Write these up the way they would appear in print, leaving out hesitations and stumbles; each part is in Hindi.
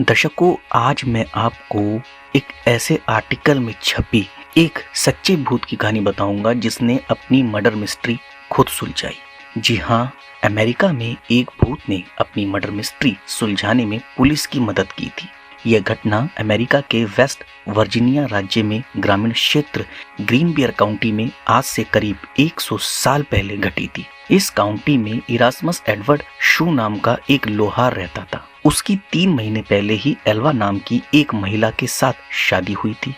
दर्शकों, आज मैं आपको एक ऐसे आर्टिकल में छपी एक सच्चे भूत की कहानी बताऊंगा जिसने अपनी मर्डर मिस्ट्री खुद सुलझाई। जी हाँ, अमेरिका में एक भूत ने अपनी मर्डर मिस्ट्री सुलझाने में पुलिस की मदद की थी। यह घटना अमेरिका के वेस्ट वर्जीनिया राज्य में ग्रामीण क्षेत्र ग्रीन बियर काउंटी में आज से करीब 100 साल पहले घटी थी। इस काउंटी में इरास्मस एडवर्ड शू नाम का एक लोहार रहता था। उसकी 3 महीने पहले ही एल्वा नाम की एक महिला के साथ शादी हुई थी।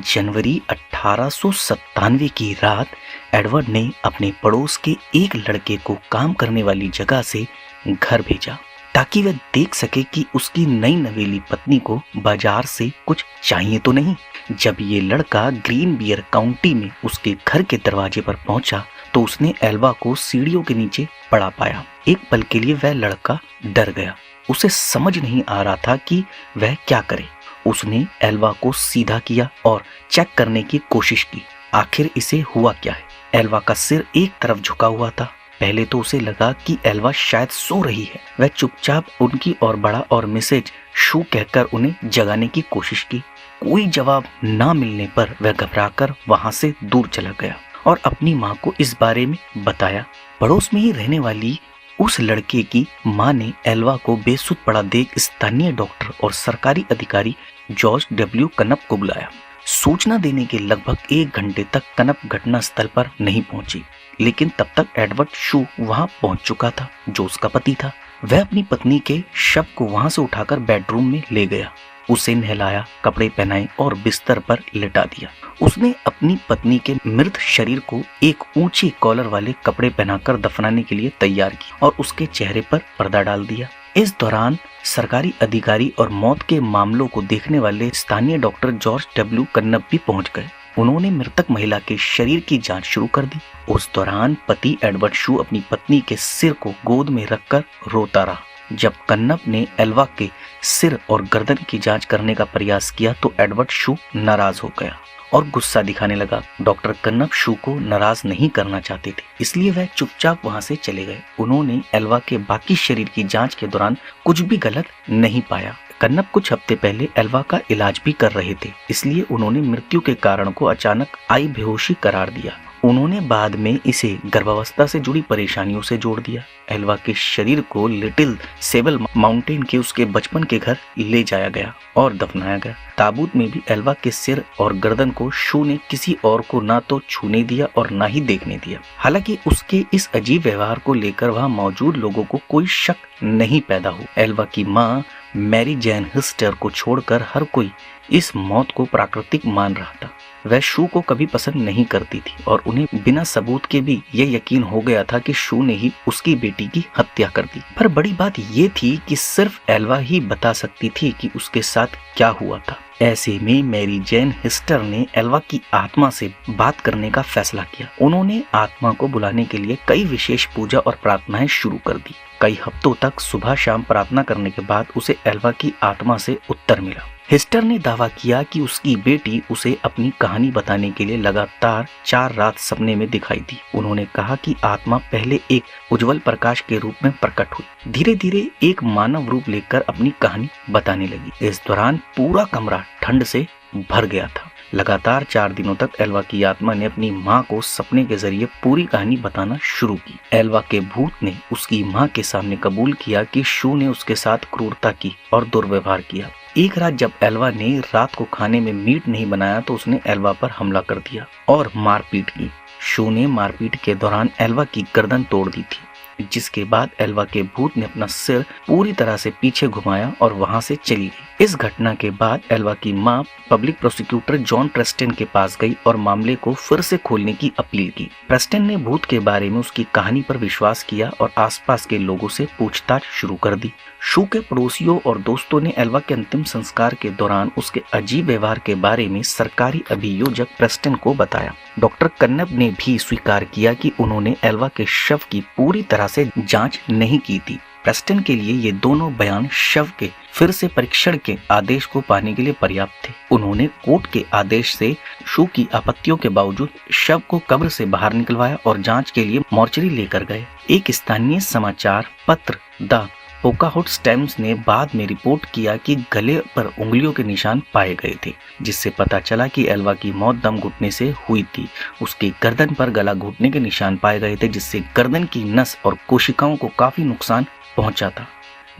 जनवरी 1897 की रात एडवर्ड ने अपने पड़ोस के एक लड़के को काम करने वाली जगह से घर भेजा ताकि वह देख सके कि उसकी नई नवेली पत्नी को बाजार से कुछ चाहिए तो नहीं। जब ये लड़का ग्रीन बियर काउंटी में उसके घर के दरवाजे पर पहुंचा तो उसने एल्वा को सीढ़ियों के नीचे पड़ा पाया। एक पल के लिए वह लड़का डर गया। उसे समझ नहीं आ रहा था कि वह क्या करे। उसने एल्वा को सीधा किया और चेक करने की कोशिश की, आखिर इसे हुआ क्या है। एल्वा का सिर एक तरफ झुका हुआ था। पहले तो उसे लगा कि एल्वा शायद सो रही है। वह चुपचाप उनकी ओर बढ़ा और मिसेज शू कहकर उन्हें जगाने की कोशिश की। कोई जवाब ना मिलने पर वह घबराकर वहां से दूर चला गया और अपनी माँ को इस बारे में बताया। पड़ोस में ही रहने वाली उस लड़के की माँ ने एल्वा को बेसुध पड़ा देख स्थानीय डॉक्टर और सरकारी अधिकारी जॉर्ज डब्ल्यू कनप को बुलाया। सूचना देने के लगभग 1 घंटे तक कनप घटना स्थल पर नहीं पहुंची, लेकिन तब तक एडवर्ड शू वहां पहुंच चुका था, जो उसका पति था। वह अपनी पत्नी के शव को वहां से उठाकर बेडरूम में ले गया, उसे नहलाया, कपड़े पहनाए और बिस्तर पर लिटा दिया। उसने अपनी पत्नी के मृत शरीर को एक ऊंचे कॉलर वाले कपड़े पहनाकर दफनाने के लिए तैयार किया और उसके चेहरे पर पर्दा डाल दिया। इस दौरान सरकारी अधिकारी और मौत के मामलों को देखने वाले स्थानीय डॉक्टर जॉर्ज डब्ल्यू कन्नप भी पहुंच गए। उन्होंने मृतक महिला के शरीर की जांच शुरू कर दी। उस दौरान पति एडवर्ड शू अपनी पत्नी के सिर को गोद में रखकर रोता रहा। जब कन्नप ने एल्वा के सिर और गर्दन की जांच करने का प्रयास किया तो एडवर्ड शू नाराज हो गया और गुस्सा दिखाने लगा। डॉक्टर कन्नप शू को नाराज नहीं करना चाहते थे, इसलिए वह चुपचाप वहां से चले गए। उन्होंने एल्वा के बाकी शरीर की जांच के दौरान कुछ भी गलत नहीं पाया। कन्नप कुछ हफ्ते पहले एल्वा का इलाज भी कर रहे थे, इसलिए उन्होंने मृत्यु के कारण को अचानक आई बेहोशी करार दिया। उन्होंने बाद में इसे गर्भावस्था से जुड़ी परेशानियों से जोड़ दिया। एल्वा के शरीर को लिटिल सेबल माउंटेन के उसके बचपन के घर ले जाया गया और दफनाया गया। ताबूत में भी एल्वा के सिर और गर्दन को शू ने किसी और को ना तो छूने दिया और ना ही देखने दिया। हालांकि उसके इस अजीब व्यवहार को लेकर वहां मौजूद लोगों को कोई शक नहीं पैदा हुआ। एल्वा की माँ मैरी जैन हिस्टर को छोड़कर हर कोई इस मौत को प्राकृतिक मान रहा था। वह शू को कभी पसंद नहीं करती थी और उन्हें बिना सबूत के भी यह यकीन हो गया था कि शू ने ही उसकी बेटी की हत्या कर दी। पर बड़ी बात यह थी कि सिर्फ एल्वा ही बता सकती थी कि उसके साथ क्या हुआ था। ऐसे में मैरी जैन हिस्टर ने एल्वा की आत्मा से बात करने का फैसला किया। उन्होंने आत्मा को बुलाने के लिए कई विशेष पूजा और प्रार्थनाएं शुरू कर दी। कई हफ्तों तक सुबह शाम प्रार्थना करने के बाद उसे एल्वा की आत्मा से उत्तर मिला। हिस्टर ने दावा किया कि उसकी बेटी उसे अपनी कहानी बताने के लिए लगातार 4 रात सपने में दिखाई दी। उन्होंने कहा कि आत्मा पहले एक उज्जवल प्रकाश के रूप में प्रकट हुई, धीरे धीरे एक मानव रूप लेकर अपनी कहानी बताने लगी। इस दौरान पूरा कमरा ठंड से भर गया था। लगातार 4 दिनों तक एल्वा की आत्मा ने अपनी माँ को सपने के जरिए पूरी कहानी बताना शुरू की। एल्वा के भूत ने उसकी माँ के सामने कबूल किया कि शू ने उसके साथ क्रूरता की और दुर्व्यवहार किया। एक रात जब एल्वा ने रात को खाने में मीट नहीं बनाया तो उसने एल्वा पर हमला कर दिया और मारपीट की। शू ने मारपीट के दौरान एल्वा की गर्दन तोड़ दी थी, जिसके बाद एल्वा के भूत ने अपना सिर पूरी तरह से पीछे घुमाया और वहां से चली गई। इस घटना के बाद एल्वा की मां पब्लिक प्रोसिक्यूटर जॉन प्रेस्टन के पास गई और मामले को फिर से खोलने की अपील की। प्रेस्टन ने भूत के बारे में उसकी कहानी पर विश्वास किया और आसपास के लोगों से पूछताछ शुरू कर दी। शू के पड़ोसियों और दोस्तों ने एल्वा के अंतिम संस्कार के दौरान उसके अजीब व्यवहार के बारे में सरकारी अभियोजक प्रेस्टन को बताया। डॉक्टर कन्नप ने भी स्वीकार किया कि उन्होंने एल्वा के शव की पूरी तरह से जांच नहीं की थी। प्रेस्टन के लिए ये दोनों बयान शव के फिर से परीक्षण के आदेश को पाने के लिए पर्याप्त थे। उन्होंने कोर्ट के आदेश से शू की आपत्तियों के बावजूद शव को कब्र से बाहर निकलवाया और जांच के लिए मोर्चरी लेकर गए। एक स्थानीय समाचार पत्र द पोकाहोट्स टाइम्स ने बाद में रिपोर्ट किया कि गले पर उंगलियों के निशान पाए गए थे, जिससे पता चला कि एल्वा की मौत दम घुटने से हुई थी। उसके गर्दन पर गला घुटने के निशान पाए गए थे, जिससे गर्दन की नस और कोशिकाओं को काफी नुकसान पहुंचा था।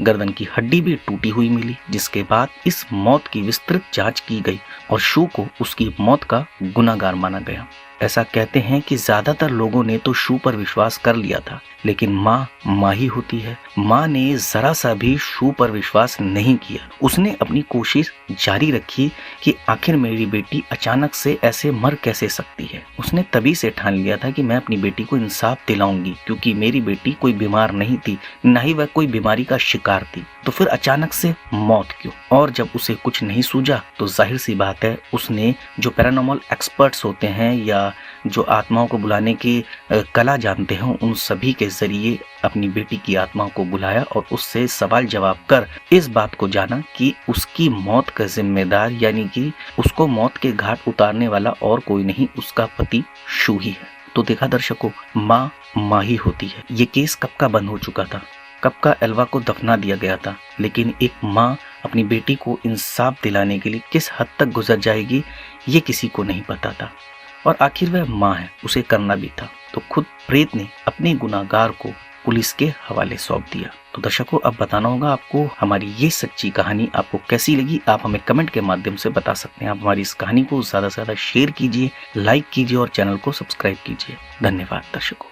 गर्दन की हड्डी भी टूटी हुई मिली, जिसके बाद इस मौत की विस्तृत जांच की गई और शू को उसकी मौत का गुनाहगार माना गया। ऐसा कहते हैं कि ज्यादातर लोगों ने तो शू पर विश्वास कर लिया था, लेकिन माँ ही होती है। माँ ने जरा सा भी शू पर विश्वास नहीं किया। उसने अपनी कोशिश जारी रखी कि आखिर मेरी बेटी अचानक से ऐसे मर कैसे सकती है। उसने तभी से ठान लिया था कि मैं अपनी बेटी को इंसाफ दिलाऊंगी, क्योंकि मेरी बेटी कोई बीमार नहीं थी, न ही वह कोई बीमारी का शिकार थी। तो फिर अचानक से मौत क्यों? और जब उसे कुछ नहीं सूझा तो जाहिर सी बात है, उसने जो पैरानॉर्मल एक्सपर्ट्स होते हैं या जो आत्माओं को बुलाने की कला जानते हैं, उन सभी के जरिए अपनी बेटी की आत्माओं को बुलाया और उससे सवाल जवाब कर इस बात को जाना कि उसकी मौत का जिम्मेदार, यानी कि उसको मौत के घाट उतारने वाला और कोई नहीं, उसका पति शू ही है। तो देखा दर्शकों, माँ ही होती है। ये केस कब का बंद हो चुका था, कब का एल्वा को दफना दिया गया था, लेकिन एक माँ अपनी बेटी को इंसाफ दिलाने के लिए किस हद तक गुजर जाएगी ये किसी को नहीं पता था। और आखिर वह माँ है, उसे करना भी था। तो खुद प्रेत ने अपने गुनाहगार को पुलिस के हवाले सौंप दिया। तो दर्शकों, अब बताना होगा आपको हमारी ये सच्ची कहानी आपको कैसी लगी। आप हमें कमेंट के माध्यम से बता सकते हैं। आप हमारी इस कहानी को ज्यादा से ज्यादा शेयर कीजिए, लाइक कीजिए और चैनल को सब्सक्राइब कीजिए। धन्यवाद दर्शकों।